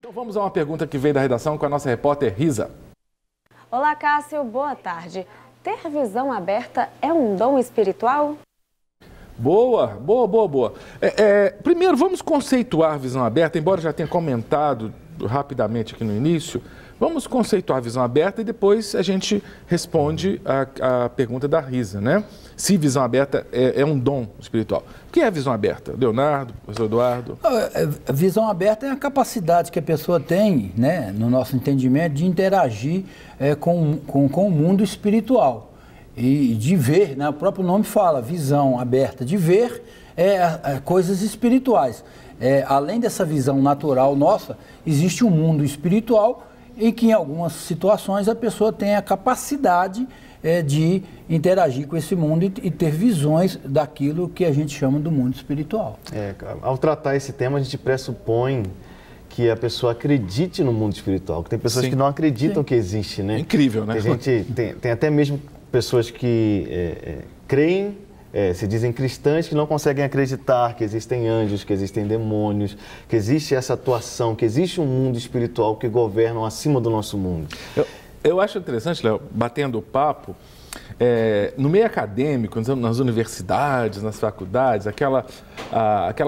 Então vamos a uma pergunta que veio da redação com a nossa repórter Risa. Olá, Cássio, boa tarde. Ter visão aberta é um dom espiritual? Boa. Primeiro, vamos conceituar visão aberta, embora já tenha comentado rapidamente aqui no início. Vamos conceituar a visão aberta e depois a gente responde a pergunta da Risa, né? Se visão aberta é um dom espiritual. O que é a visão aberta? Leonardo, professor Eduardo? A visão aberta é a capacidade que a pessoa tem, né, no nosso entendimento, de interagir com o mundo espiritual. E de ver, né, o próprio nome fala, visão aberta, de ver coisas espirituais. Além dessa visão natural nossa, existe um mundo espiritual em que em algumas situações a pessoa tem a capacidade de interagir com esse mundo e ter visões daquilo que a gente chama do mundo espiritual. Ao tratar esse tema, a gente pressupõe que a pessoa acredite no mundo espiritual, que tem pessoas que não acreditam que existe, né? Incrível, né? Tem até mesmo pessoas que creem, se dizem cristãs, que não conseguem acreditar que existem anjos, que existem demônios, que existe essa atuação, que existe um mundo espiritual que governa acima do nosso mundo. Eu acho interessante, Léo, batendo o papo, no meio acadêmico, nas universidades, nas faculdades, aquela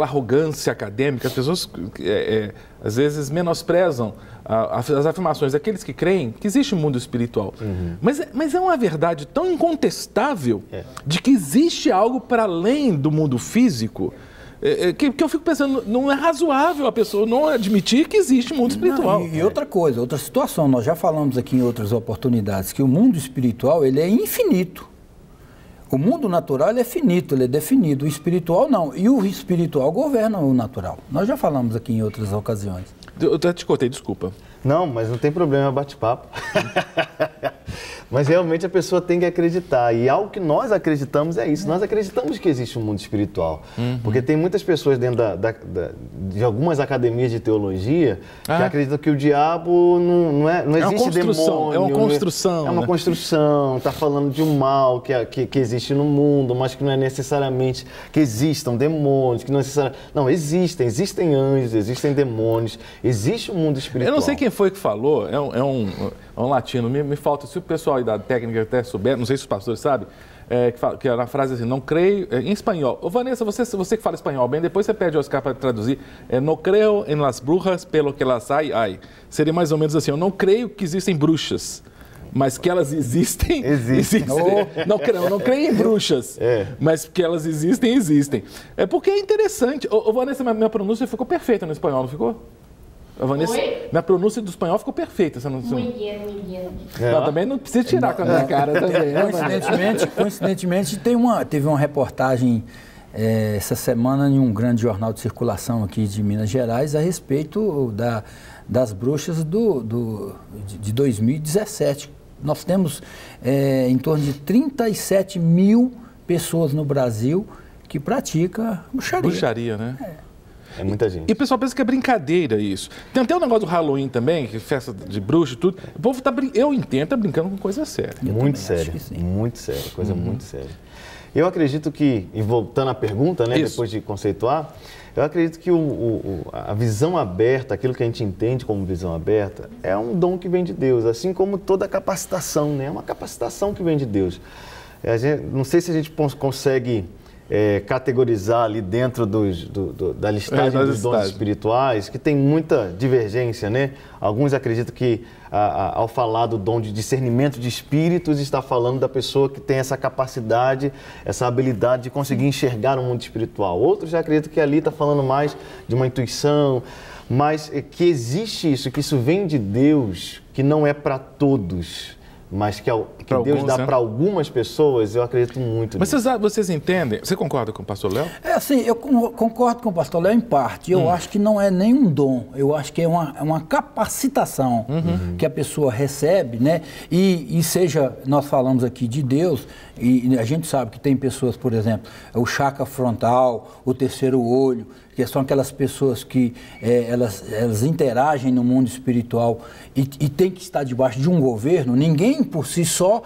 arrogância acadêmica, as pessoas às vezes menosprezam as afirmações daqueles que creem que existe um mundo espiritual. Uhum. Mas é uma verdade tão incontestável de que existe algo para além do mundo físico, que eu fico pensando, não é razoável a pessoa não admitir que existe um mundo espiritual. E outra coisa, outra situação, nós já falamos aqui em outras oportunidades, que o mundo espiritual ele é infinito. O mundo natural ele é finito, ele é definido, o espiritual não. E o espiritual governa o natural. Nós já falamos aqui em outras ocasiões. Eu até te cortei, desculpa. Não, mas não tem problema, bate-papo. Mas realmente a pessoa tem que acreditar. E algo que nós acreditamos é isso. Nós acreditamos que existe um mundo espiritual. Uhum. Porque tem muitas pessoas dentro de algumas academias de teologia que acreditam que o diabo não existe demônio. É uma construção. É uma construção. Está falando de um mal que existe no mundo, mas que não é necessariamente que existam demônios. Que não, não, existem anjos, existem demônios. Existe um mundo espiritual. Eu não sei quem foi que falou, é um latino, me falta, se o pessoal da técnica até souber, não sei se os pastores sabem, que era a frase assim, não creio, em espanhol. Ô Vanessa, você que fala espanhol bem, depois você pede ao Oscar para traduzir, não creio em las brujas pelo que las hay. Seria mais ou menos assim, eu não creio que existem bruxas, mas que elas existem. Não creio em bruxas, mas que elas existem. É porque é interessante. Ô Vanessa, minha pronúncia ficou perfeita no espanhol, não ficou? Vanessa, minha pronúncia do espanhol ficou perfeita. Você não... Muito bem. Também não precisa tirar com a minha cara também. Coincidentemente, teve uma reportagem essa semana em um grande jornal de circulação aqui de Minas Gerais a respeito das bruxas de 2017. Nós temos em torno de 37 mil pessoas no Brasil que praticam bruxaria. Bruxaria, né? É muita gente. E o pessoal pensa que é brincadeira isso. Tem até o negócio do Halloween também, que festa de bruxa e tudo. O povo eu entendo, tá brincando com coisa séria. Muito séria, coisa muito séria. Eu acredito que, e voltando à pergunta, né, depois de conceituar, eu acredito que a visão aberta, aquilo que a gente entende como visão aberta, é um dom que vem de Deus, assim como toda capacitação, né? É uma capacitação que vem de Deus. Não sei se a gente consegue categorizar ali dentro da listagem dos dons espirituais, que tem muita divergência, né? Alguns acreditam que ao falar do dom de discernimento de espíritos, está falando da pessoa que tem essa capacidade, essa habilidade de conseguir enxergar o mundo espiritual. Outros já acreditam que ali está falando mais de uma intuição, mas que existe isso, que isso vem de Deus, que não é para todos, mas que Deus dá para algumas pessoas, eu acredito muito nisso. Mas vocês entendem? Você concorda com o pastor Léo? Assim, eu concordo com o pastor Léo em parte. Eu acho que não é nenhum dom, eu acho que é uma capacitação que a pessoa recebe, né? E seja, nós falamos aqui de Deus, e a gente sabe que tem pessoas, por exemplo, o chakra frontal, o terceiro olho, que são aquelas pessoas que elas interagem no mundo espiritual e tem que estar debaixo de um governo. Ninguém por si só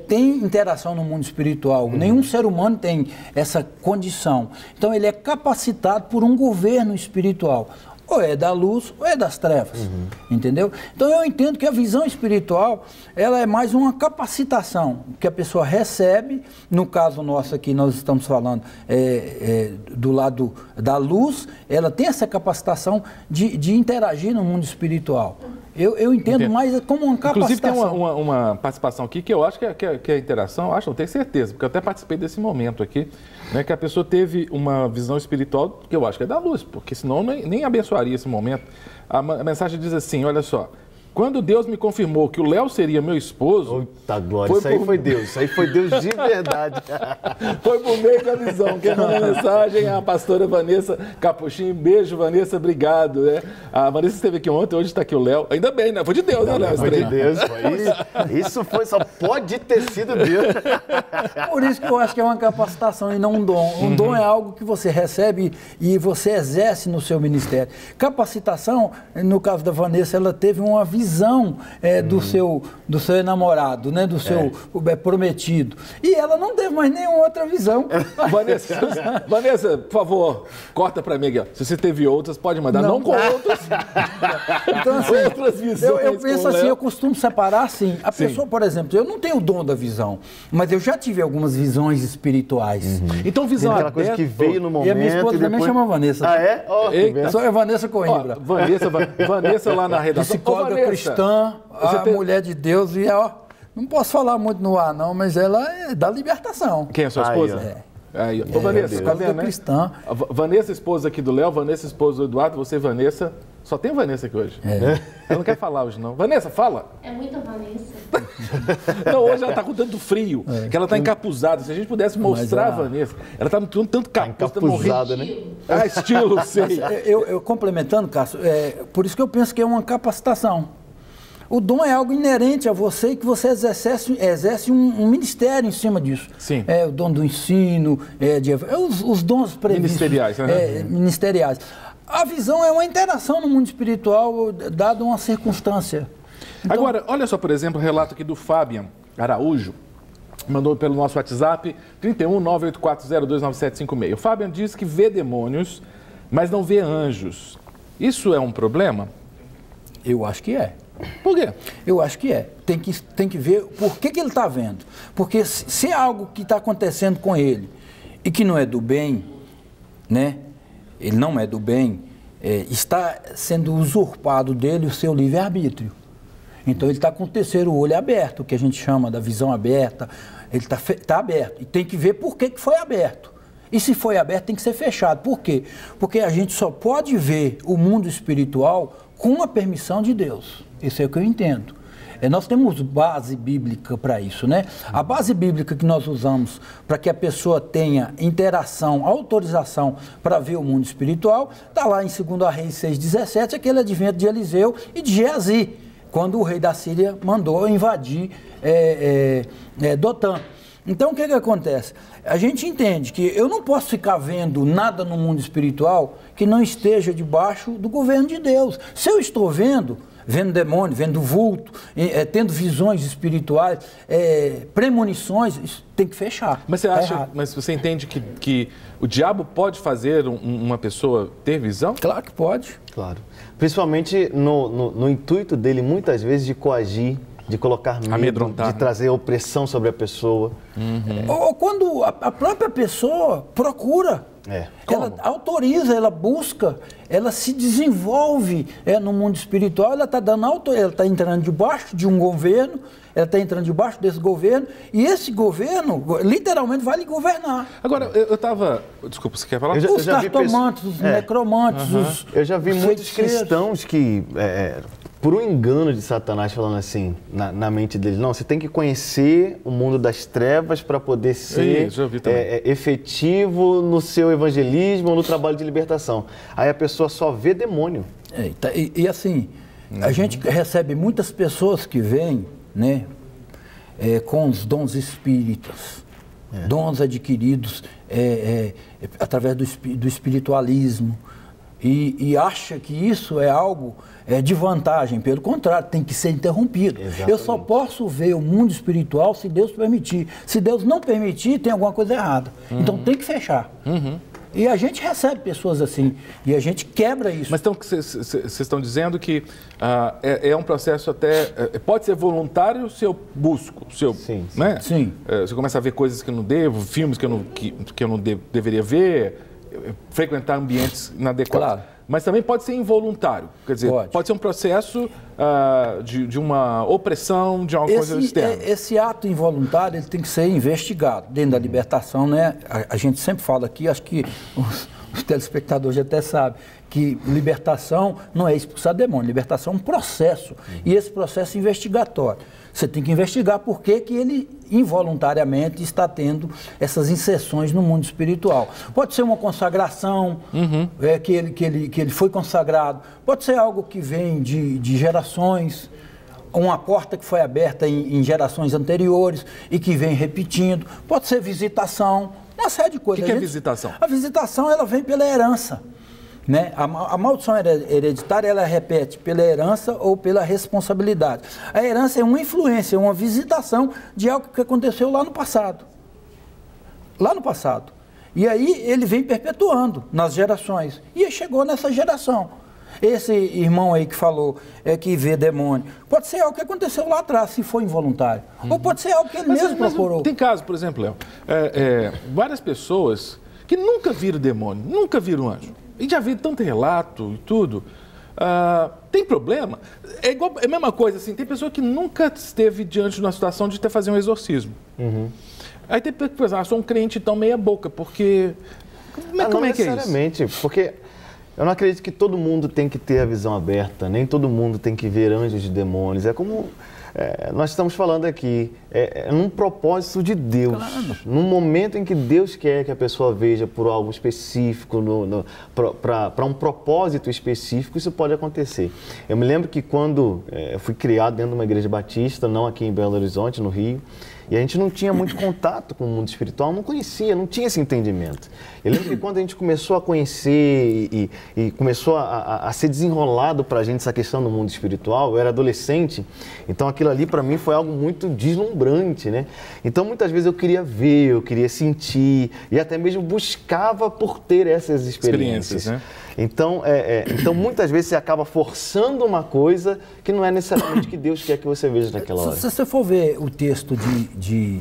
tem interação no mundo espiritual. Nenhum ser humano tem essa condição. Então ele é capacitado por um governo espiritual. ou é da luz ou é das trevas, entendeu? Então eu entendo que a visão espiritual, ela é mais uma capacitação que a pessoa recebe, no caso nosso aqui nós estamos falando do lado da luz, ela tem essa capacitação de interagir no mundo espiritual. Eu entendo mais como uma capacitação. Inclusive tem uma participação aqui que eu acho que a interação, não tenho certeza, porque eu até participei desse momento aqui, né, que a pessoa teve uma visão espiritual que eu acho que é da luz, porque senão nem abençoaria esse momento. A mensagem diz assim, olha só, quando Deus me confirmou que o Léo seria meu esposo... Eita glória, isso aí foi Deus, isso aí foi Deus de verdade. Foi por meio da visão. Quem mandou a mensagem é a pastora Vanessa Capuchinho. Beijo, Vanessa, obrigado. Né? A Vanessa esteve aqui ontem, hoje está aqui o Léo. Ainda bem, né? Foi de Deus, né, Léo? Foi de Deus, foi isso. Isso foi, só pode ter sido Deus. Por isso que eu acho que é uma capacitação e não um dom. Um dom é algo que você recebe e você exerce no seu ministério. Capacitação, no caso da Vanessa, ela teve uma visão do seu enamorado, né? Do seu prometido. E ela não teve mais nenhuma outra visão. Vanessa, por favor, corta para mim aqui. Ó. Se você teve outras, pode mandar. Não com outras. Então, assim, outras visões. Eu penso assim, eu costumo separar assim. A pessoa, por exemplo, eu não tenho o dom da visão, mas eu já tive algumas visões espirituais. Então, visão aquela coisa que veio no momento. E a minha esposa também chama Vanessa. Ah, é? Só é Vanessa Coimbra. Vanessa lá na redação. Psicóloga cristã, mulher de Deus, e não posso falar muito no ar não, mas ela é da libertação. Quem é sua esposa? Aí, Vanessa, tá vendo, né? Cristã. Vanessa, esposa aqui do Léo, Vanessa, esposa do Eduardo, você, Vanessa. Só tem Vanessa aqui hoje. Ela não quer falar hoje, não. Vanessa, fala. É muita Vanessa. Não, hoje ela tá com tanto frio, que ela tá encapuzada. Se a gente pudesse mostrar a Vanessa, ela tá com tanto capuz, tá encapuzada, né? Estilo, sei. Eu complementando, Cássio, por isso que eu penso que é uma capacitação. O dom é algo inerente a você e que você exerce um ministério em cima disso. Sim. O dom do ensino, os dons previstos. Ministeriais. Ministeriais. A visão é uma interação no mundo espiritual, dada uma circunstância. Então, agora, olha só, por exemplo, o relato aqui do Fabian Araújo, mandou pelo nosso WhatsApp, 31984029756. O Fabian diz que vê demônios, mas não vê anjos. Isso é um problema? Eu acho que é. Por quê? Eu acho que é. Tem que ver por que ele está vendo. Porque se é algo que está acontecendo com ele e que não é do bem, né? Ele não é do bem, está sendo usurpado dele o seu livre-arbítrio. Então ele está com o terceiro olho aberto, que a gente chama da visão aberta. Ele está aberto. E tem que ver por que foi aberto. E se foi aberto, tem que ser fechado. Por quê? Porque a gente só pode ver o mundo espiritual com a permissão de Deus. Isso é o que eu entendo. Nós temos base bíblica para isso, né? A base bíblica que nós usamos para que a pessoa tenha interação, autorização para ver o mundo espiritual, está lá em 2 Reis 6,17, aquele advento de Eliseu e de Geazi, quando o rei da Síria mandou invadir Dotã. Então, o que acontece? A gente entende que eu não posso ficar vendo nada no mundo espiritual que não esteja debaixo do governo de Deus. Se eu estou vendo demônio, vendo vulto, tendo visões espirituais, premonições, isso tem que fechar. Mas você acha, mas você entende que o diabo pode fazer uma pessoa ter visão? Claro que pode. Claro. Principalmente no intuito dele, muitas vezes, de coagir, de colocar medo, amedrontar, de trazer opressão sobre a pessoa. Ou quando a própria pessoa procura. Ela autoriza, ela busca, ela se desenvolve no mundo espiritual, ela está entrando debaixo de um governo, ela está entrando debaixo desse governo, e esse governo literalmente vai lhe governar. Agora, eu estava... Desculpa, você quer falar? Os cartomantes, os necromantes, eu já vi muitos cristãos que... por um engano de Satanás, falando assim, na mente deles, não, você tem que conhecer o mundo das trevas para poder ser efetivo no seu evangelismo, no trabalho de libertação. Aí a pessoa só vê demônio. E assim, a gente recebe muitas pessoas que vêm, né, com os dons espíritas, dons adquiridos através do espiritualismo, e acha que isso é algo de vantagem. Pelo contrário, tem que ser interrompido. Exatamente. Eu só posso ver o mundo espiritual se Deus permitir. Se Deus não permitir, tem alguma coisa errada. Então tem que fechar. E a gente recebe pessoas assim, e a gente quebra isso. Mas então, vocês estão dizendo que é um processo até... pode ser voluntário se eu busco, se eu... Sim. Né? Sim. Se eu começar a ver coisas que eu não devo, filmes que eu não deveria ver, frequentar ambientes inadequados. Claro. Mas também pode ser involuntário. Quer dizer, pode ser um processo de uma opressão, de uma coisa externa. Esse ato involuntário ele tem que ser investigado. Dentro da libertação, né? A gente sempre fala aqui, acho que os telespectadores até sabem, que libertação não é expulsar demônio, libertação é um processo. E esse processo é investigatório. Você tem que investigar por que ele involuntariamente está tendo essas inserções no mundo espiritual. Pode ser uma consagração, que ele foi consagrado. Pode ser algo que vem de gerações, uma porta que foi aberta em gerações anteriores e que vem repetindo. Pode ser visitação, uma série de coisas. O que é visitação? A visitação ela vem pela herança. Né? A maldição hereditária, ela repete pela herança ou pela responsabilidade. A herança é uma influência, uma visitação de algo que aconteceu lá no passado. Lá no passado. E aí ele vem perpetuando nas gerações. E chegou nessa geração. Esse irmão aí que falou que vê demônio, pode ser algo que aconteceu lá atrás, se for involuntário. Ou pode ser algo que ele mesmo procurou. Tem caso, por exemplo, Léo, várias pessoas que nunca viram demônio, nunca viram anjo. E já vi tanto relato e tudo. Tem problema? É a mesma coisa, assim, tem pessoa que nunca esteve diante de uma situação de ter que fazer um exorcismo. Aí tem pessoa que pensa, sou um crente então meia boca, porque... Como é que é isso? Não necessariamente, porque eu não acredito que todo mundo tem que ter a visão aberta, nem todo mundo tem que ver anjos e demônios. É como... nós estamos falando aqui, num propósito de Deus, num momento em que Deus quer que a pessoa veja por algo específico, para um propósito específico, isso pode acontecer. Eu me lembro que quando eu fui criado dentro de uma igreja batista, não aqui em Belo Horizonte, no Rio, e a gente não tinha muito contato com o mundo espiritual, não conhecia, não tinha esse entendimento. Eu lembro que quando a gente começou a conhecer e começou a ser desenrolado para a gente essa questão do mundo espiritual, eu era adolescente, então aquilo ali para mim foi algo muito deslumbrante, né? Então muitas vezes eu queria ver, eu queria sentir e até mesmo buscava por ter essas experiências. Né? Então muitas vezes você acaba forçando uma coisa que não é necessariamente que Deus quer que você veja naquela hora. Se você for ver o texto de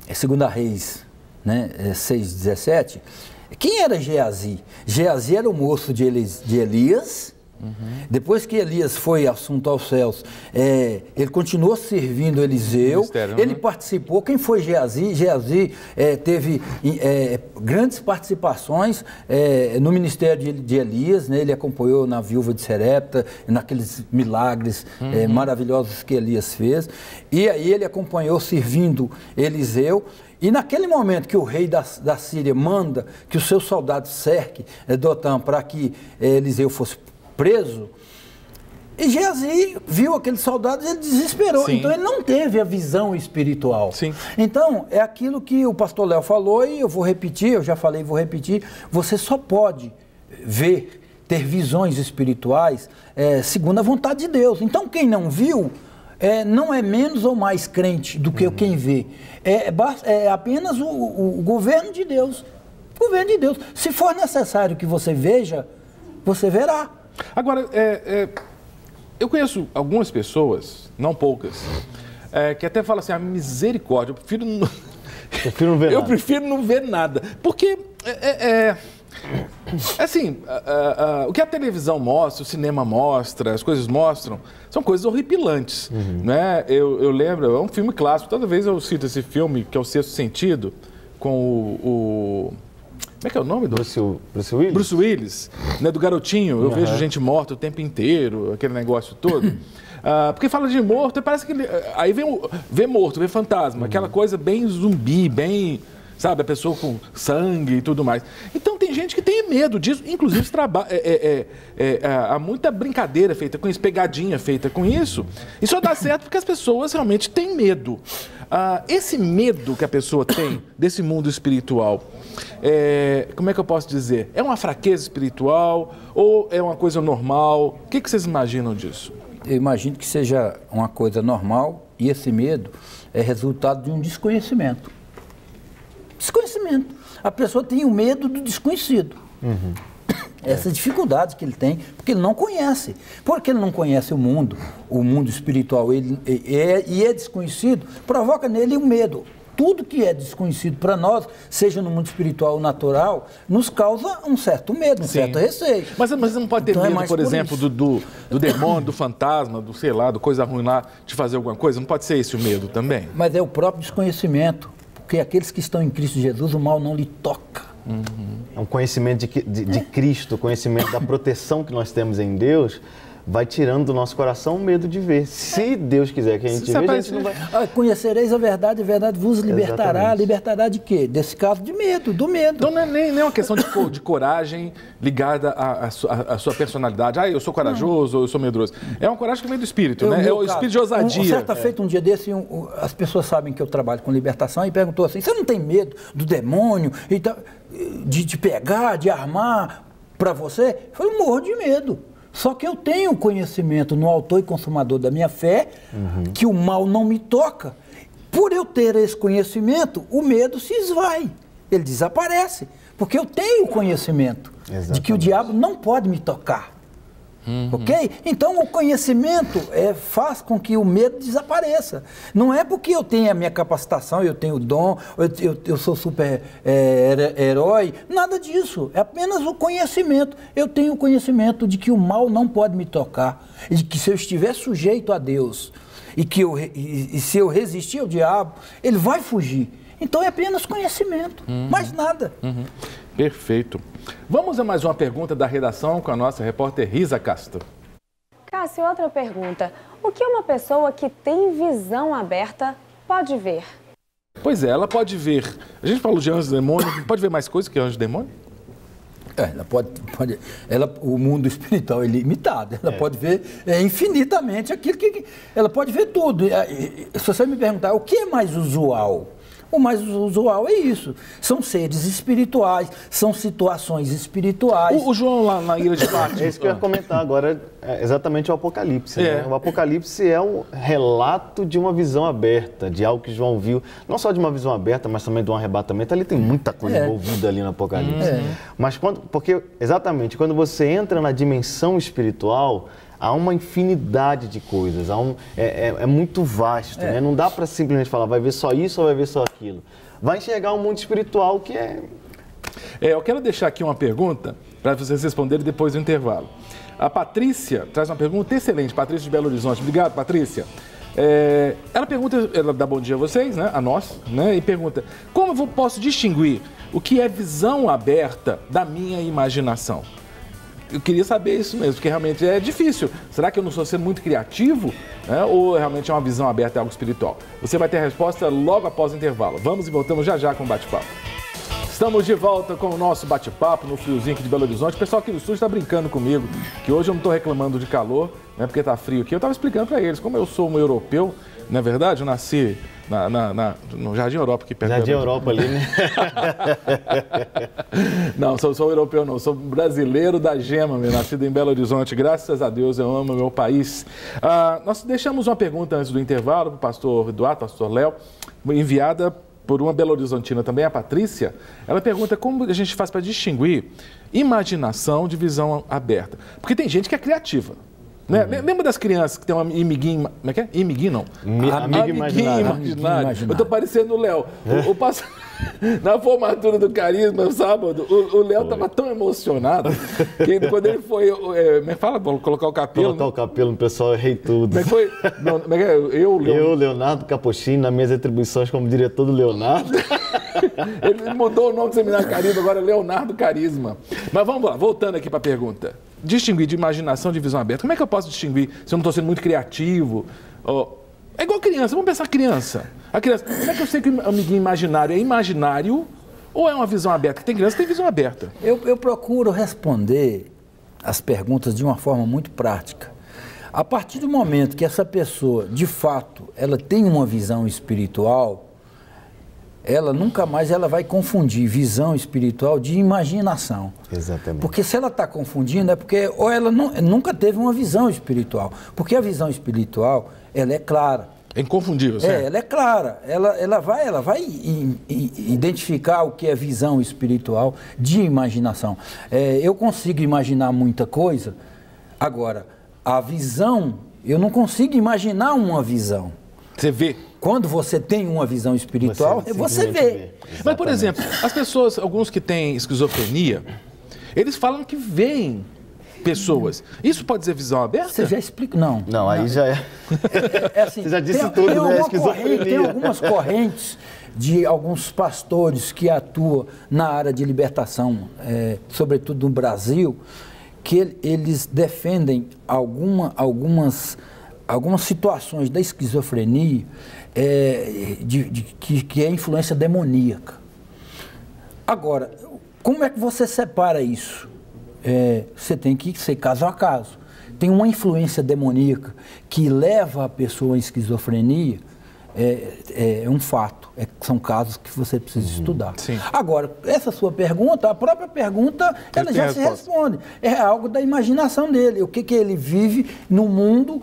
2 Reis, né, 6:17, quem era Geazi? Geazi era o moço de Elias. Depois que Elias foi assunto aos céus, ele continuou servindo Eliseu, ele participou. Quem foi Geazi? Geazi teve grandes participações no ministério de Elias, né? Ele acompanhou na viúva de Serepta, naqueles milagres maravilhosos que Elias fez, e aí ele acompanhou servindo Eliseu. E naquele momento que o rei da Síria manda que os seus soldados cerquem Dotam para que Eliseu fosse preso, e Geazi viu aqueles soldados e ele desesperou. Sim. Então ele não teve a visão espiritual. Sim. Então é aquilo que o pastor Léo falou e eu vou repetir, eu já falei, vou repetir, você só pode ver, ter visões espirituais segundo a vontade de Deus. Então quem não viu não é menos ou mais crente do que quem vê. É apenas o governo de Deus. O governo de Deus. Se for necessário que você veja, você verá. Agora, eu conheço algumas pessoas, não poucas, que até falam assim, misericórdia, eu prefiro não ver nada. Eu prefiro não ver nada. Porque, assim, o que a televisão mostra, o cinema mostra, as coisas mostram, são coisas horripilantes. Né? Eu lembro, é um filme clássico, toda vez eu cito esse filme, que é o Sexto Sentido, com como é que é o nome do... Bruce Willis? Bruce Willis, né, do garotinho. Eu vejo gente morta o tempo inteiro, aquele negócio todo. Porque fala de morto, parece que... Aí vê morto, vê fantasma, aquela coisa bem zumbi, bem... Sabe, a pessoa com sangue e tudo mais. Então tem gente que tem medo disso, inclusive há muita brincadeira feita com isso, pegadinha feita com isso. E só dá certo porque as pessoas realmente têm medo. Esse medo que a pessoa tem desse mundo espiritual, como é que eu posso dizer? É uma fraqueza espiritual ou é uma coisa normal? O que vocês imaginam disso? Eu imagino que seja uma coisa normal e esse medo é resultado de um desconhecimento. Desconhecimento. A pessoa tem o medo do desconhecido. Essa dificuldade que ele tem, porque ele não conhece. Porque ele não conhece o mundo espiritual, e é desconhecido, provoca nele um medo. Tudo que é desconhecido para nós, seja no mundo espiritual ou natural, nos causa um certo medo, um certo receio. Mas não pode ter Então, medo, por exemplo, do demônio, do fantasma, do sei lá, do coisa ruim lá, de fazer alguma coisa? Não pode ser esse o medo também? Mas é o próprio desconhecimento, porque aqueles que estão em Cristo Jesus, o mal não lhe toca. É um conhecimento de Cristo, conhecimento da proteção que nós temos em Deus, vai tirando do nosso coração o medo de ver. Se Deus quiser que a gente veja, a gente não vai... Conhecereis a verdade vos libertará. Exatamente. Libertará de quê? Desse caso de medo, do medo. Então não é nem uma questão de coragem ligada à sua personalidade. Eu sou corajoso ou eu sou medroso. É uma coragem que vem do espírito, né? É o espírito de ousadia. Certa feita, um dia desse, as pessoas sabem que eu trabalho com libertação e perguntou assim, você não tem medo do demônio e tal, de pegar, de armar para você? Eu falei, morro de medo. Só que eu tenho conhecimento no autor e consumador da minha fé, que o mal não me toca. Por eu ter esse conhecimento, o medo se esvai, ele desaparece. Porque eu tenho conhecimento de que o diabo não pode me tocar. Ok? Então o conhecimento faz com que o medo desapareça. Não é porque eu tenho a minha capacitação, eu tenho o dom, eu sou super herói, nada disso. É apenas o conhecimento. Eu tenho o conhecimento de que o mal não pode me tocar, e de que se eu estiver sujeito a Deus e se eu resistir ao diabo, ele vai fugir. Então é apenas conhecimento, mais nada. Perfeito. Vamos a mais uma pergunta da redação com a nossa repórter Risa Castro. Cássio, outra pergunta. O que uma pessoa que tem visão aberta pode ver? Pois é, ela pode ver. A gente falou de anjos e demônios, pode ver mais coisas que anjos e demônios? Ela pode o mundo espiritual é limitado, ela pode ver infinitamente aquilo que... Ela pode ver tudo. Se você me perguntar, o que é mais usual? O mais usual é isso. São seres espirituais, são situações espirituais. O João lá na Ilha de Fátima. É isso que eu ia comentar agora, exatamente o Apocalipse. Né? O Apocalipse é um relato de uma visão aberta, de algo que João viu, não só de uma visão aberta, mas também de um arrebatamento. Ali tem muita coisa envolvida ali no Apocalipse. Mas porque exatamente, quando você entra na dimensão espiritual, há uma infinidade de coisas, é muito vasto, né? Não dá para simplesmente falar, vai ver só isso ou vai ver só aquilo. Vai enxergar um mundo espiritual que eu quero deixar aqui uma pergunta para vocês responderem depois do intervalo. A Patrícia traz uma pergunta excelente, Patrícia de Belo Horizonte. Obrigado, Patrícia. Ela dá bom dia a vocês, né? A nós, né? E pergunta, como eu posso distinguir o que é visão aberta da minha imaginação? Eu queria saber isso mesmo, porque realmente é difícil. Será que eu não estou sendo muito criativo? Né? Ou realmente é uma visão aberta, é algo espiritual? Você vai ter a resposta logo após o intervalo. Vamos e voltamos já com o bate-papo. Estamos de volta com o nosso bate-papo no friozinho aqui de Belo Horizonte. O pessoal aqui do estúdio está brincando comigo, que hoje eu não estou reclamando de calor, né, porque está frio aqui. Eu estava explicando para eles, como eu sou um europeu, não é verdade? Eu nasci no Jardim Europa aqui perto. Jardim Europa ali, né? Não, sou europeu não, sou brasileiro da gema, nascido em Belo Horizonte. Graças a Deus, eu amo meu país. Nós deixamos uma pergunta antes do intervalo para o pastor Eduardo, pastor Léo, enviada por uma belo-horizontina também, a Patrícia. Ela pergunta como a gente faz para distinguir imaginação de visão aberta. Porque tem gente que é criativa. Né? Lembra das crianças que tem uma amiguinho... Como é que é? Amiguinho não. Amigo imaginário. Eu tô parecendo o Léo. Na formatura do Carisma, sábado, o Léo estava tão emocionado que quando ele foi... fala, colocar o cabelo... Colocar o cabelo no pessoal, eu errei tudo. Como é que foi? Eu, Leonardo Capuchinho, nas minhas atribuições como diretor do Leonardo. Ele mudou o nome do Seminário Carisma, agora é Leonardo Carisma. Mas vamos lá, voltando aqui para a pergunta. Distinguir de imaginação de visão aberta. Como é que eu posso distinguir se eu não estou sendo muito criativo? É igual criança, vamos pensar criança. A criança, como é que eu sei que o amiguinho imaginário é imaginário ou é uma visão aberta? Tem criança que tem visão aberta. Eu procuro responder as perguntas de uma forma muito prática. A partir do momento que essa pessoa, de fato, ela tem uma visão espiritual, ela nunca mais vai confundir visão espiritual de imaginação. Exatamente. Porque se ela está confundindo é porque ou ela nunca teve uma visão espiritual. Porque a visão espiritual, ela é clara, É inconfundível, certo? Ela é clara. Ela vai identificar o que é visão espiritual de imaginação. Eu consigo imaginar muita coisa. Agora, a visão, eu não consigo imaginar uma visão. Você vê. Quando você tem uma visão espiritual, você vê. Mas, por exemplo, as pessoas, alguns que têm esquizofrenia, eles falam que veem pessoas. Isso pode ser visão aberta? Você já explica? Não. Não, aí já é. Assim, Você já disse tudo, né? Esquizofrenia. Tem algumas correntes de alguns pastores que atuam na área de libertação, sobretudo no Brasil, que eles defendem algumas situações da esquizofrenia que é influência demoníaca. Agora, como é que você separa isso? Você tem que ser caso a caso. Tem uma influência demoníaca que leva a pessoa em esquizofrenia, é um fato. São casos que você precisa estudar. Sim. Agora, essa sua pergunta, a própria pergunta, ela já se responde. É algo da imaginação dele. O que ele vive no mundo,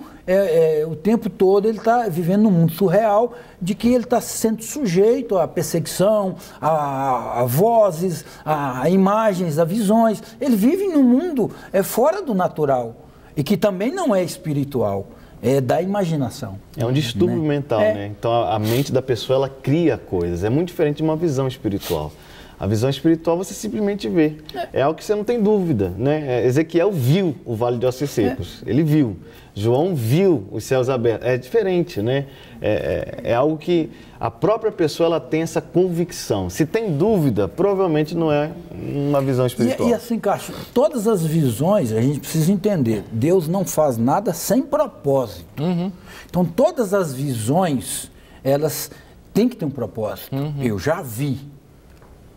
o tempo todo ele está vivendo num mundo surreal, de que ele está sendo sujeito à perseguição, a vozes, a imagens, a visões. Ele vive num mundo fora do natural e que também não é espiritual. É da imaginação. É um distúrbio mental, né? Então a mente da pessoa, ela cria coisas. É muito diferente de uma visão espiritual. A visão espiritual você simplesmente vê. É algo que você não tem dúvida, né? Ezequiel viu o Vale de Ossos Secos. Ele viu. João viu os céus abertos. É diferente, né? É algo que a própria pessoa ela tem essa convicção. Se tem dúvida, provavelmente não é uma visão espiritual. E assim, Cássio, todas as visões, a gente precisa entender, Deus não faz nada sem propósito. Então, todas as visões, elas têm que ter um propósito. Eu já vi.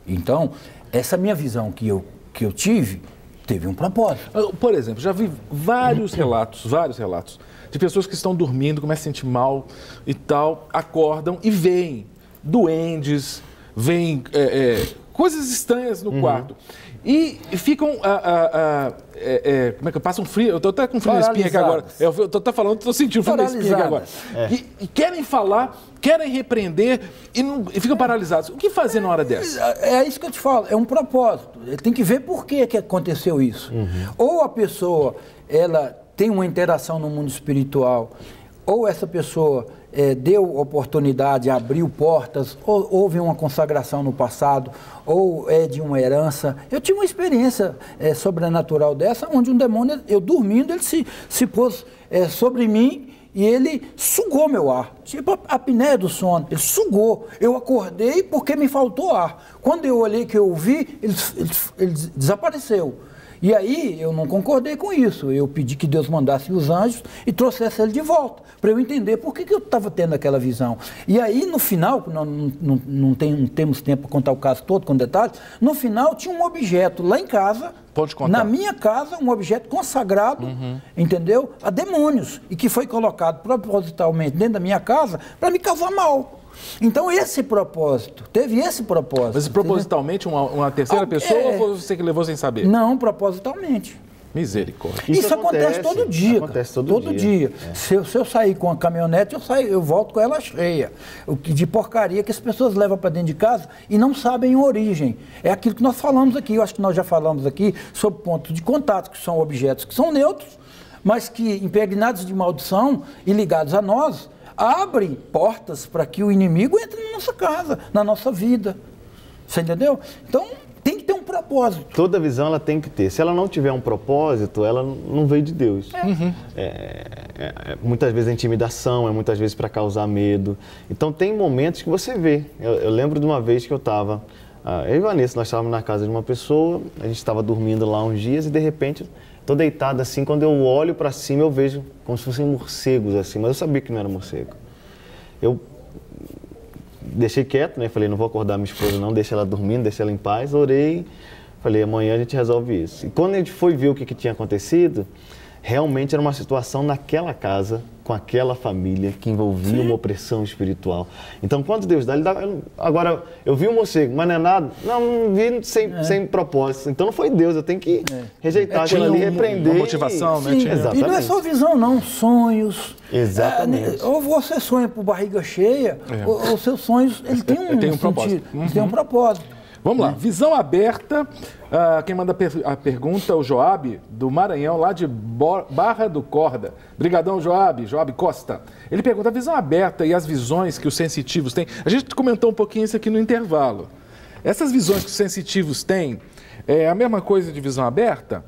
Então, essa minha visão que eu tive, teve um propósito. Por exemplo, já vi vários relatos de pessoas que estão dormindo, começam a sentir mal e tal, acordam e veem duendes, veem coisas estranhas no quarto. E ficam, como é que passam frio? Eu estou até com frio na espinha aqui agora. Eu estou até falando, estou sentindo frio na espinha aqui agora. E querem falar, querem repreender e ficam paralisados. O que fazer na hora dessa? É isso que eu te falo, é um propósito. Ele tem que ver por que aconteceu isso. Ou a pessoa, ela tem uma interação no mundo espiritual, ou essa pessoa deu oportunidade, abriu portas, ou houve uma consagração no passado, ou é de uma herança. Eu tive uma experiência sobrenatural dessa, onde um demônio, eu dormindo, ele se pôs sobre mim e ele sugou meu ar, tipo a apneia do sono, ele sugou. Eu acordei porque me faltou ar. Quando eu olhei que eu vi, ele desapareceu. E aí eu não concordei com isso, eu pedi que Deus mandasse os anjos e trouxesse ele de volta, para eu entender por que eu estava tendo aquela visão. E aí no final, não temos tempo para contar o caso todo com detalhes, no final tinha um objeto lá em casa, pode contar. Na minha casa, um objeto consagrado, entendeu? A demônios, e que foi colocado propositalmente dentro da minha casa para me causar mal. Então teve esse propósito. Mas propositalmente uma terceira pessoa ou foi você que levou sem saber? Não, propositalmente. Misericórdia. Isso acontece todo dia. Acontece todo dia. Se eu sair com a caminhonete, eu volto com ela cheia. O que de porcaria que as pessoas levam para dentro de casa e não sabem a origem. É aquilo que nós falamos aqui, eu acho que nós já falamos aqui sobre pontos de contato, que são objetos que são neutros, mas que impregnados de maldição e ligados a nós, abrem portas para que o inimigo entre na nossa casa, na nossa vida. Você entendeu? Então, tem que ter um propósito. Toda visão ela tem que ter. Se ela não tiver um propósito, ela não veio de Deus. Muitas vezes é intimidação, muitas vezes para causar medo. Então, tem momentos que você vê. Eu lembro de uma vez que eu estava... eu e Vanessa, nós estávamos na casa de uma pessoa, a gente estava dormindo lá uns dias e, de repente... Estou deitado assim, quando eu olho para cima eu vejo como se fossem morcegos assim, mas eu sabia que não era morcego. Eu deixei quieto, né? Falei, não vou acordar minha esposa não, deixa ela dormindo, deixa ela em paz. Orei, falei, amanhã a gente resolve isso. E quando a gente foi ver o que tinha acontecido, realmente era uma situação naquela casa, com aquela família, que envolvia uma opressão espiritual. Então, quando Deus dá, Ele dá... Agora, eu vi um morcego, mas não é nada. Não vi sem propósito. Então, não foi Deus, eu tenho que rejeitar aquilo ali, repreender. Uma motivação, né? Sim, e não é só visão, não. Sonhos. Exatamente. Ou você sonha por barriga cheia, ou seus sonhos, ele tem um propósito. Ele tem um propósito. Vamos lá, visão aberta, quem manda a pergunta é o Joab, do Maranhão, lá de Barra do Corda. Brigadão, Joab Costa. Ele pergunta, a visão aberta e as visões que os sensitivos têm, a gente comentou um pouquinho isso aqui no intervalo. Essas visões que os sensitivos têm, é a mesma coisa de visão aberta?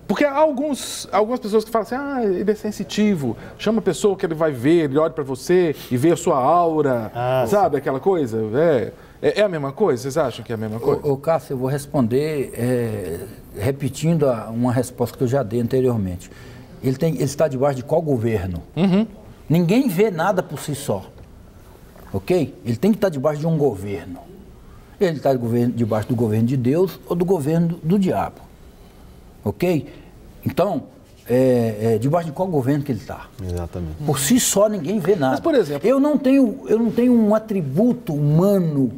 Porque há algumas pessoas que falam assim, ele é sensitivo, chama a pessoa que ele vai ver, ele olha para você e vê a sua aura, sabe aquela coisa? É a mesma coisa? Vocês acham que é a mesma coisa? Ô Cássio, eu vou responder repetindo uma resposta que eu já dei anteriormente. Ele está debaixo de qual governo? Ninguém vê nada por si só, ok? Ele tem que estar debaixo de um governo. Ele está debaixo do governo de Deus ou do governo do diabo, ok? Então, debaixo de qual governo que ele está? Exatamente. Por si só ninguém vê nada. Mas, por exemplo... Eu não tenho um atributo humano,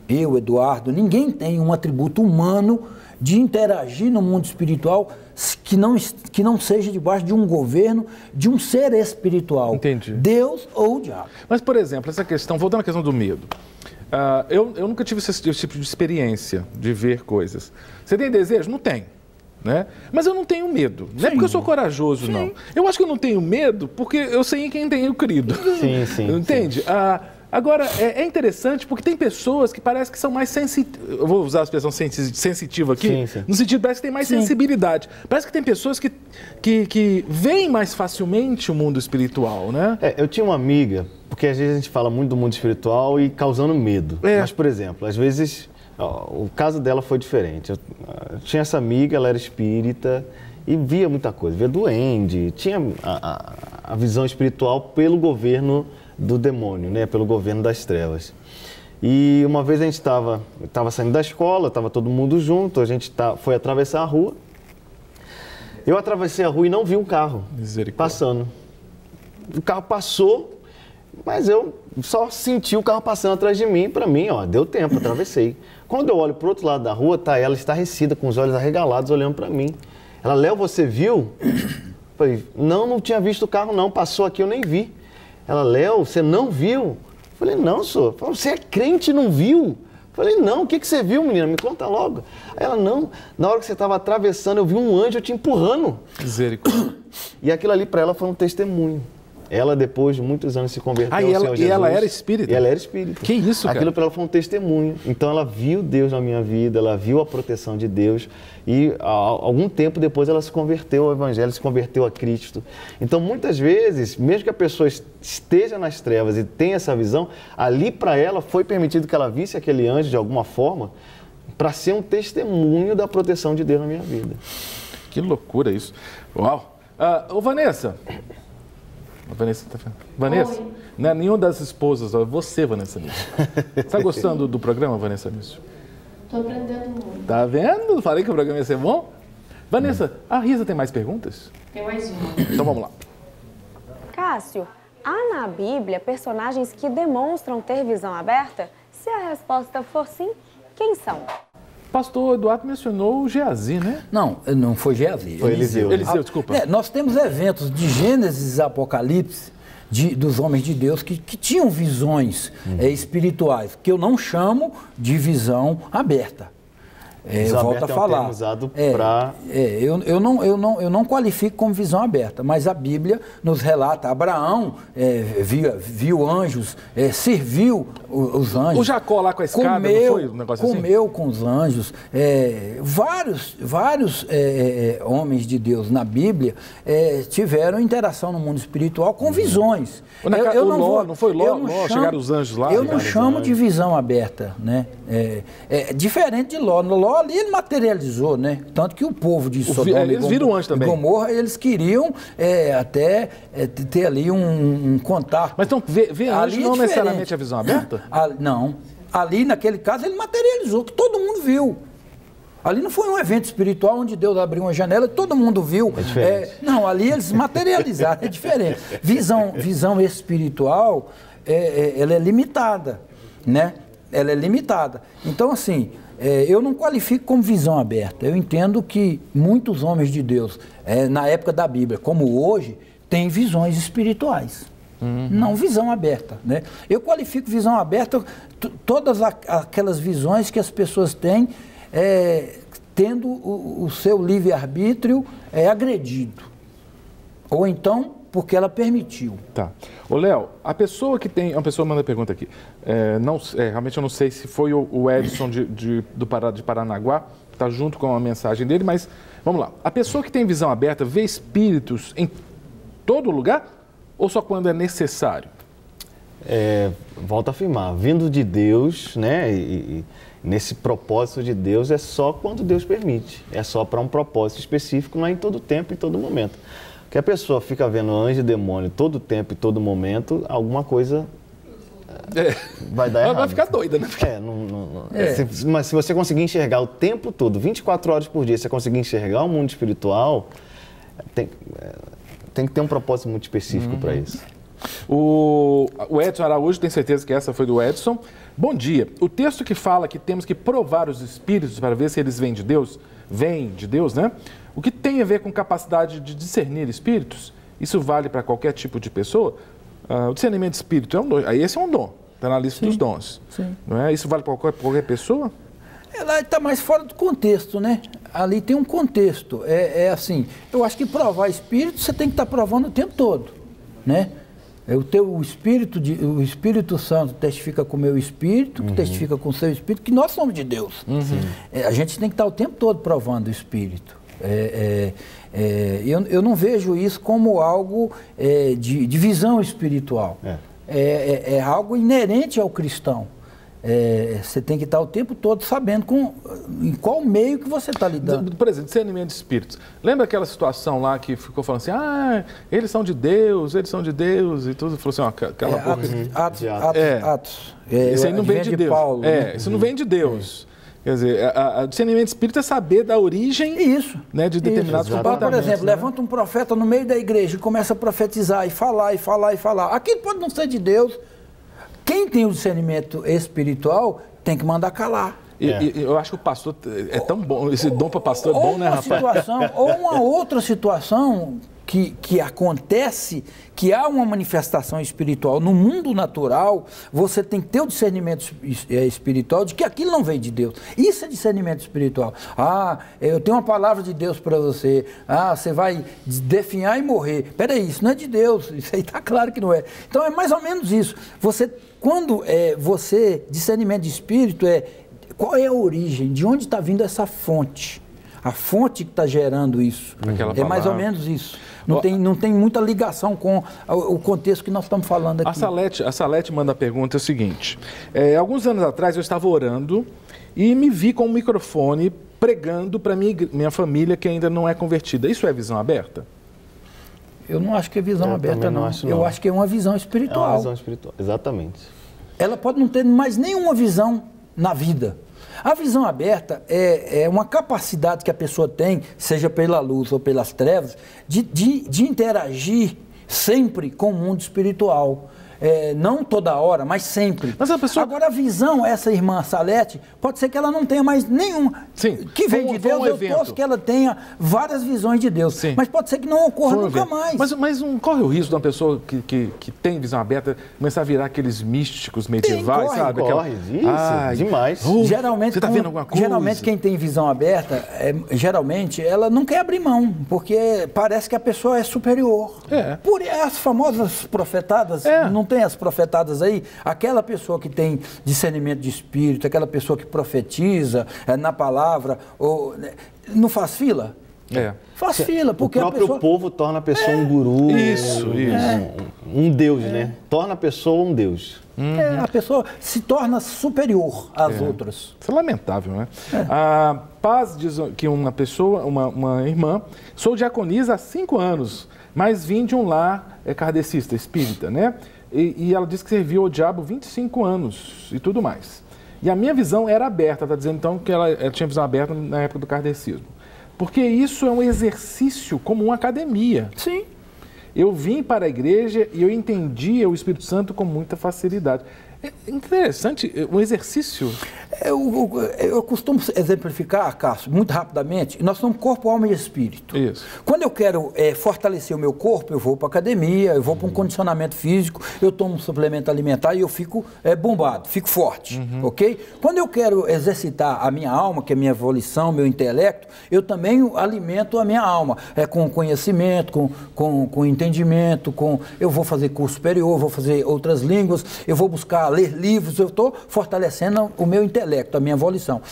eu, Eduardo, ninguém tem um atributo humano de interagir no mundo espiritual que não seja debaixo de um governo, de um ser espiritual. Entendi. Deus ou o diabo. Mas, por exemplo, essa questão, voltando à questão do medo. Eu nunca tive esse tipo de experiência de ver coisas. Você tem desejo? Não tem. Né? Mas eu não tenho medo. Não é porque eu sou corajoso, não. Eu acho que eu não tenho medo porque eu sei em quem tenho crido. Sim. Entende? Agora, é interessante porque tem pessoas que parece que são mais sensitivas. Eu vou usar a expressão sensitiva aqui, no sentido parece que tem mais sensibilidade. Parece que tem pessoas que veem mais facilmente o mundo espiritual, né? Eu tinha uma amiga, porque às vezes a gente fala muito do mundo espiritual e causando medo. Mas, por exemplo, às vezes... o caso dela foi diferente. Eu tinha essa amiga, ela era espírita e via muita coisa, via duende, tinha a visão espiritual pelo governo do demônio, né? Pelo governo das trevas. E uma vez a gente estava saindo da escola, estava todo mundo junto, a gente foi atravessar a rua. Eu atravessei a rua e não vi um carro passando. O carro passou, mas eu só senti o carro passando atrás de mim. Para mim, deu tempo, atravessei. Quando eu olho para o outro lado da rua, tá ela estarrecida, com os olhos arregalados, olhando para mim. Ela, Léo, você viu? Falei, não tinha visto o carro não, passou aqui, eu nem vi. Ela, Léo, você não viu? Falei, não, senhor. Falei, você é crente e não viu? Falei, não, o que você viu, menina? Me conta logo. Aí ela, não, na hora que você estava atravessando, eu vi um anjo te empurrando. Misericórdia. E aquilo ali para ela foi um testemunho. Ela, depois de muitos anos, se converteu ao Senhor Jesus. E ela era espírita? E ela era espírita. Que isso, cara? Aquilo para ela foi um testemunho. Então, ela viu Deus na minha vida, ela viu a proteção de Deus. E, algum tempo depois, ela se converteu ao Evangelho, se converteu a Cristo. Então, muitas vezes, mesmo que a pessoa esteja nas trevas e tenha essa visão, ali para ela foi permitido que ela visse aquele anjo de alguma forma para ser um testemunho da proteção de Deus na minha vida. Que loucura isso. Uau! Ô, Vanessa... Vanessa, não é nenhuma das esposas, você, Vanessa Nício. Está gostando do programa, Vanessa Nício? Estou aprendendo muito. Tá vendo? Falei que o programa ia ser bom. Vanessa, a Risa tem mais perguntas? Tem mais uma. Então vamos lá. Cássio, há na Bíblia personagens que demonstram ter visão aberta? Se a resposta for sim, quem são? Pastor Eduardo mencionou o Geazi, né? Não foi Geazi. Foi Eliseu. Eliseu, desculpa. Nós temos eventos de Gênesis e Apocalipse dos homens de Deus que tinham visões espirituais, que eu não chamo de visão aberta. Visão volto aberta a falar. É um termo usado para... Eu não qualifico como visão aberta, mas a Bíblia nos relata, Abraão viu anjos, serviu os anjos. O Jacó lá com a escada, não foi um negócio assim? Comeu com os anjos. Vários homens de Deus na Bíblia tiveram interação no mundo espiritual com visões. Não foi Ló, chegaram os anjos lá? Eu não chamo de visão aberta, né? Diferente de Ló. Ló ali ele materializou, né? Tanto que o povo de Sodoma e Gomorra, eles queriam até ter ali um contato. Mas então, ver anjo não necessariamente a visão aberta? Não. Ali, naquele caso, ele materializou, que todo mundo viu. Ali não foi um evento espiritual onde Deus abriu uma janela e todo mundo viu. É diferente. Não, ali eles materializaram, é diferente. Visão espiritual, ela é limitada, né? Ela é limitada. Então, assim, eu não qualifico como visão aberta. Eu entendo que muitos homens de Deus, na época da Bíblia, como hoje, têm visões espirituais. Não visão aberta, né? Eu qualifico visão aberta todas aquelas visões que as pessoas têm, tendo o seu livre-arbítrio agredido. Ou então, porque ela permitiu. Tá. Ô, Léo, a pessoa que tem... Uma pessoa manda pergunta aqui. Realmente eu não sei se foi o Edson de Paranaguá, que está junto com a mensagem dele, mas vamos lá. A pessoa que tem visão aberta vê espíritos em todo lugar ou só quando é necessário? Volto a afirmar, vindo de Deus, né, e nesse propósito de Deus é só quando Deus permite, é só para um propósito específico, não é em todo tempo e todo momento. Porque a pessoa fica vendo anjo e demônio todo tempo e todo momento, alguma coisa vai dar errado. Vai ficar doida, né? Mas se você conseguir enxergar o tempo todo, 24 horas por dia, se você conseguir enxergar o mundo espiritual, tem que ter um propósito muito específico para isso. O Edson Araújo, tem certeza que essa foi do Edson. Bom dia. O texto que fala que temos que provar os espíritos para ver se eles vêm de Deus, né? O que tem a ver com capacidade de discernir espíritos? Isso vale para qualquer tipo de pessoa? O discernimento de espírito é um dom. Esse é um dom, está na lista dos dons. Sim. Não é? Isso vale para qualquer pessoa? Ela está mais fora do contexto, né? Ali tem um contexto. Assim, eu acho que provar espírito, você tem que estar provando o tempo todo, né? O Espírito Santo testifica com o meu espírito, que testifica com o seu espírito, que nós somos de Deus. A gente tem que estar o tempo todo provando o espírito. Eu não vejo isso como algo de visão espiritual. É algo inerente ao cristão. Você tem que estar o tempo todo sabendo em qual meio que você está lidando. Por exemplo, discernimento de espíritos. Lembra aquela situação lá que ficou falando assim, eles são de Deus, e tudo? Falou assim, aquela boca. Atos. Isso aí não vem de Deus. Paulo, né? Isso não vem de Deus. Quer dizer, o discernimento de espírito é saber da origem né, de determinados comportamentos. Por exemplo, levanta um profeta no meio da igreja e começa a profetizar e falar. Aquilo pode não ser de Deus. Quem tem o discernimento espiritual tem que mandar calar. Eu acho que o pastor é tão bom, esse dom para pastor é bom, né, rapaz? Ou uma outra situação que acontece, que há uma manifestação espiritual no mundo natural, você tem que ter o discernimento espiritual de que aquilo não vem de Deus. Isso é discernimento espiritual. Eu tenho uma palavra de Deus para você. Você vai definhar e morrer. Peraí, isso não é de Deus. Isso aí está claro que não é. Então é mais ou menos isso. Discernimento de espírito qual é a origem, de onde está vindo essa fonte? A fonte que está gerando isso. É mais ou menos isso. Não tem muita ligação com o contexto que nós estamos falando aqui. A Salete manda a pergunta, é o seguinte. Alguns anos atrás eu estava orando e me vi com um microfone pregando para minha família que ainda não é convertida. Isso é visão aberta? Eu não acho que é visão aberta, não. Eu acho que é uma visão espiritual. É uma visão espiritual, exatamente. Ela pode não ter mais nenhuma visão na vida. A visão aberta é uma capacidade que a pessoa tem, seja pela luz ou pelas trevas, de interagir sempre com o mundo espiritual. Não toda hora, mas sempre. Mas a pessoa... Agora, a visão, essa irmã Salete, pode ser que ela não tenha mais nenhuma. Sim. Que vem de Deus, eu posso que ela tenha várias visões de Deus. Sim. Mas pode ser que não ocorra nunca mais. Mas não corre o risco de uma pessoa que tem visão aberta começar a virar aqueles místicos medievais, sabe? Corre, demais. Geralmente, você tá vendo alguma coisa? Geralmente, quem tem visão aberta, geralmente, ela não quer abrir mão, porque parece que a pessoa é superior. Por as famosas profetadas, não tem as profetadas aí? Aquela pessoa que tem discernimento de espírito, aquela pessoa que profetiza na palavra, não faz fila? Faz fila, porque o próprio povo torna a pessoa um guru, um deus, né? Torna a pessoa um deus. A pessoa se torna superior às outras. Isso é lamentável, né? A Paz diz que uma pessoa, uma irmã, sou diaconisa há 5 anos, mas vim de um lar kardecista, espírita, né? E ela disse que serviu ao diabo 25 anos e tudo mais. E a minha visão era aberta, está dizendo então que ela tinha visão aberta na época do kardecismo. Porque isso é um exercício como uma academia. Sim. Eu vim para a igreja e eu entendia o Espírito Santo com muita facilidade. É interessante, um exercício. Eu costumo exemplificar, Cássio, muito rapidamente, nós somos corpo, alma e espírito. Isso. Quando eu quero fortalecer o meu corpo, eu vou para a academia, eu vou para um condicionamento físico, eu tomo um suplemento alimentar e eu fico bombado, fico forte, ok? Quando eu quero exercitar a minha alma, que é a minha volição, meu intelecto, eu também alimento a minha alma, com conhecimento, com entendimento, eu vou fazer curso superior, vou fazer outras línguas, eu vou buscar ler livros, eu estou fortalecendo o meu intelecto, a minha volição.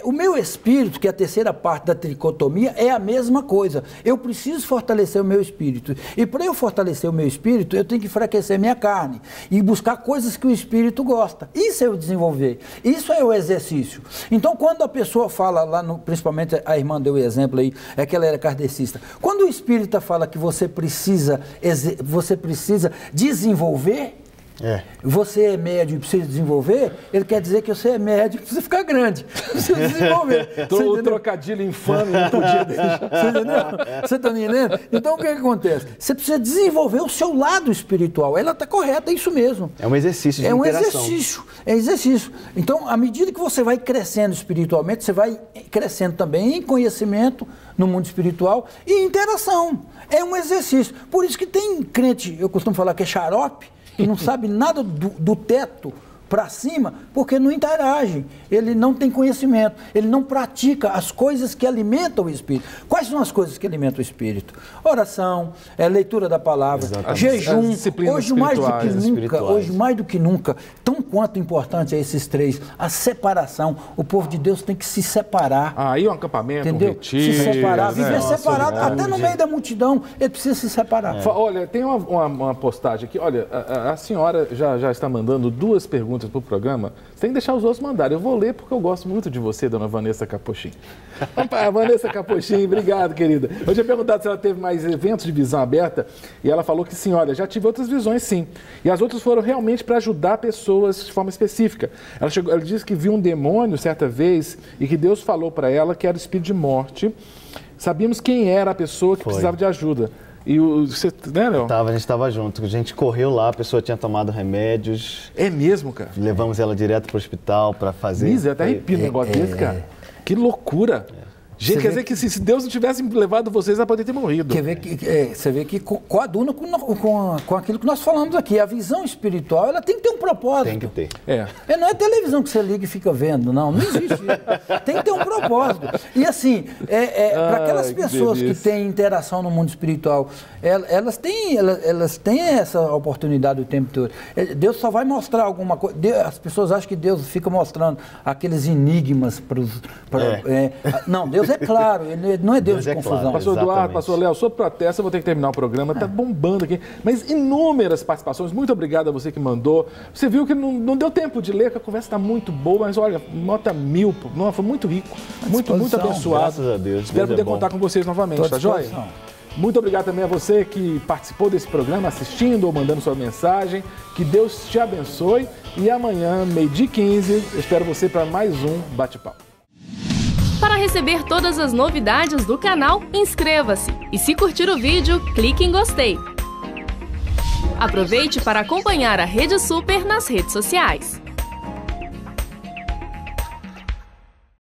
O meu espírito, que é a terceira parte da tricotomia, é a mesma coisa. Eu preciso fortalecer o meu espírito. E para eu fortalecer o meu espírito, eu tenho que enfraquecer minha carne e buscar coisas que o espírito gosta. Isso é o desenvolver. Isso é o exercício. Então, quando a pessoa fala lá, principalmente a irmã deu o exemplo aí, que ela era kardecista. Quando o espírita fala que você precisa desenvolver, você é médio e precisa desenvolver, ele quer dizer que você é médio e precisa ficar grande. Precisa desenvolver. O trocadilho infame não podia deixar. Você entendeu? Você está entendendo? Então o que acontece? Você precisa desenvolver o seu lado espiritual. Ela está correta, é isso mesmo. É um exercício de interação. É exercício. Então, à medida que você vai crescendo espiritualmente, você vai crescendo também em conhecimento no mundo espiritual e em interação. É um exercício. Por isso que tem crente, eu costumo falar que é xarope, que não sabe nada do teto para cima, porque não interage, ele não tem conhecimento, ele não pratica as coisas que alimentam o espírito. Quais são as coisas que alimentam o espírito? Oração, leitura da palavra, jejum, hoje mais do que nunca, tão quanto importante é esses três, a separação, o povo de Deus tem que se separar. Aí um acampamento, entendeu? Um retiro. Se separar, viver separado, até no meio da multidão, ele precisa se separar. Olha, tem uma postagem aqui, olha, a senhora já está mandando 2 perguntas para o programa, você tem que deixar os outros mandarem. Eu vou ler porque eu gosto muito de você, dona Vanessa Capochim. Vanessa Capochim, obrigado, querida. Eu tinha perguntado se ela teve mais eventos de visão aberta e ela falou que sim, olha, já tive outras visões sim. E as outras foram realmente para ajudar pessoas de forma específica. Ela disse que viu um demônio certa vez e que Deus falou para ela que era o espírito de morte. Sabíamos quem era a pessoa que precisava de ajuda. E você, né, Léo? A gente estava junto. A gente correu lá, a pessoa tinha tomado remédios. É mesmo, cara? Levamos ela direto para o hospital para fazer. Isso, até arrepio um negócio desse, cara. Que loucura. Gente, quer dizer que se Deus não tivesse levado vocês, ela poderia ter morrido. Você vê que coaduna com aquilo que nós falamos aqui. A visão espiritual, ela tem que ter um propósito. Tem que ter. Não é televisão que você liga e fica vendo, não existe isso. Tem que ter um propósito. E assim, para aquelas pessoas que têm interação no mundo espiritual, elas têm essa oportunidade o tempo todo. Deus só vai mostrar alguma coisa. As pessoas acham que Deus fica mostrando aqueles enigmas não, Deus é claro, ele não é Deus de confusão. Claro, pastor Eduardo, pastor Léo, sob protesto, eu vou ter que terminar o programa, tá bombando aqui. Mas inúmeras participações, muito obrigado a você que mandou. Você viu que não deu tempo de ler, que a conversa está muito boa, mas olha, nota 1000, foi muito rico, muito abençoado. Graças a Deus. Espero poder contar com vocês novamente, tá joia? Muito obrigado também a você que participou desse programa, assistindo ou mandando sua mensagem. Que Deus te abençoe e amanhã, 12h15, eu espero você para mais um Bate-Papo. Para receber todas as novidades do canal, inscreva-se e se curtir o vídeo, clique em gostei. Aproveite para acompanhar a Rede Super nas redes sociais.